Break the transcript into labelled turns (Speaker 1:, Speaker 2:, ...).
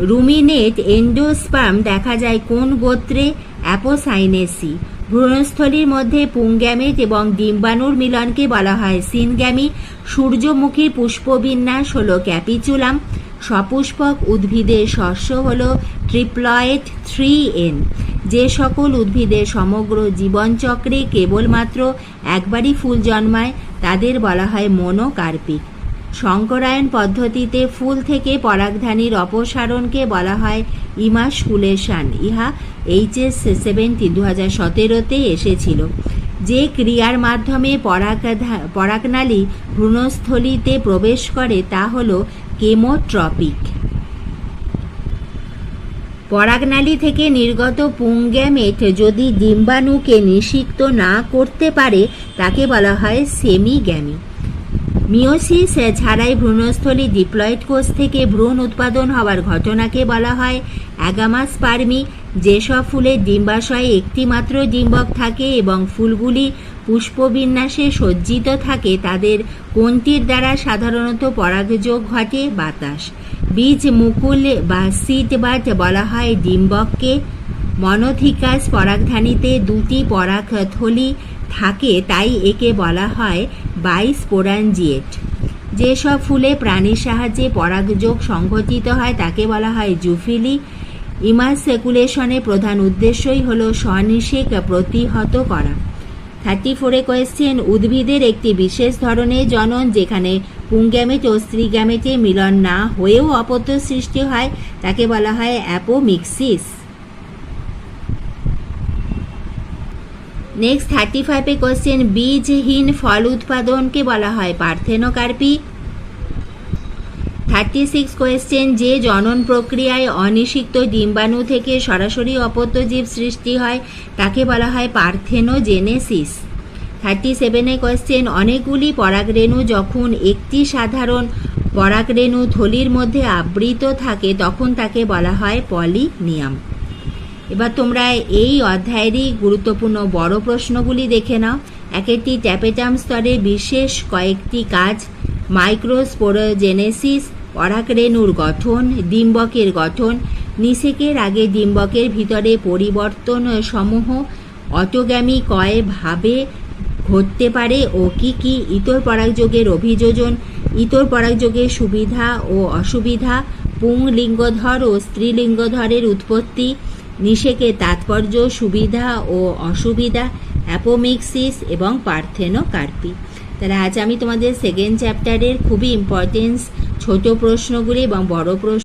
Speaker 1: রুমিনেট endosperm দেখা যায় কোন গোত্রে? অ্যাপোসাইনেসি। ভ্রূণস্থলীর মধ্যে পুংগ্যামেট এবং ডিম্বাণুর মিলনকে বলা হয় সিনগ্যামি। সূর্যমুখীর পুষ্পবিন্যাস হলো ক্যাপিচুলাম। সপুষ্পক উদ্ভিদের শস্য হল ট্রিপ্লয়েড 3N। যে সকল উদ্ভিদের সমগ্র জীবনচক্রে কেবলমাত্র একবারই ফুল জন্মায় তাদের বলা হয় মোনোকার্পিক। সংকরায়ন পদ্ধতিতে ফুল থেকে পরাগধানীর অপসারণকে বলা হয় ইমাস্কুলেশন। ইহা HS70 2017 এসেছিল। যে ক্রিয়ার মাধ্যমে পরাগনালী ভ্রূণস্থলীতে প্রবেশ করে তা হল কেমোট্রপিক। পরাগনালী থেকে নির্গত পুংগ্যামেট যদি ডিম্বাণুকে নিষিক্ত না করতে পারে তাকে বলা হয় সেমিগ্যামি। মিওসিস ছাড়াই ভ্রূণস্থলী ডিপ্লয়েড কোষ থেকে ভ্রূণ উৎপাদন হওয়ার ঘটনাকে বলা হয় অ্যাগামাস্পার্মি। যেসব ফুলের ডিম্বাশয়ে একটি মাত্র ডিম্বক থাকে এবং ফুলগুলি পুষ্পবিন্যাসে সজ্জিত থাকে তাদের কোনটির দ্বারা সাধারণত পরাগযোগ ঘটে? বাতাস। বীজ মুকুল বা সিড বাড বলা হয় ডিম্বককে। মনোথিকাস পরাগধানীতে দুটি পরাগথলি থাকে তাই একে বলা হয় বাইস্পোরাঞ্জিয়েট। যেসব ফুলে প্রাণীর সাহায্যে পরাগযোগ সংঘটিত হয় তাকে বলা হয় জুফিলি। ইমাসকুলেশনের প্রধান উদ্দেশ্যই হল স্বনিষেক প্রতিহত করা। 34 কোয়েশ্চেন, উদ্ভিদের একটি বিশেষ ধরনের জনন যেখানে পুংগ্যামেট ও স্ত্রীগ্যামেটে মিলন না হয়েও অপত্য সৃষ্টি হয় তাকে বলা হয় অ্যাপোমিক্সিস। নেক্সট 35 কোয়েশ্চেন, বীজহীন ফল উৎপাদনকে বলা হয় পার্থেনোকার্পি। 36 কোয়েশ্চেন, যে জনন প্রক্রিয়ায় অনিষিক্ত ডিম্বাণু থেকে সরাসরি অপত্য জীব সৃষ্টি হয় তাকে বলা হয় পার্থেনোজেনেসিস। 37 কোয়েশ্চেন, অনেকগুলি পরাগরেণু যখন একটি সাধারণ পরাগরেণু থলির মধ্যে আবৃত থাকে তখন তাকে বলা হয় পলিনিয়াম। এবার তোমরা এই অধ্যায়েরই গুরুত্বপূর্ণ বড় প্রশ্নগুলি দেখে নাও। এক একটি ট্যাপেটাম স্তরে বিশেষ কয়েকটি কাজ: মাইক্রোস্পোরোজেনেসিস, পরাগরেণুর গঠন, ডিম্বকের গঠন, নিষেকের আগে ডিম্বকের ভিতরে পরিবর্তন সমূহ, অটোগ্যামি কয়ভাবে ঘটতে পারে ও কি কি, ইতর পরাগযোগের অভিযোজন, ইতর পরাগযোগের সুবিধা ও অসুবিধা, পুংলিঙ্গধর ও স্ত্রীলিঙ্গধরের উৎপত্তি, নিষেকের তাৎপর্য, সুবিধা ও অসুবিধা, অ্যাপোমিক্সিস এবং পার্থেনোকার্পি। তাহলে আজ আমি তোমাদের সেকেন্ড চ্যাপ্টারের খুবই ইম্পর্টেন্স ছোট প্রশ্নগুলি এবং বড় প্রশ্ন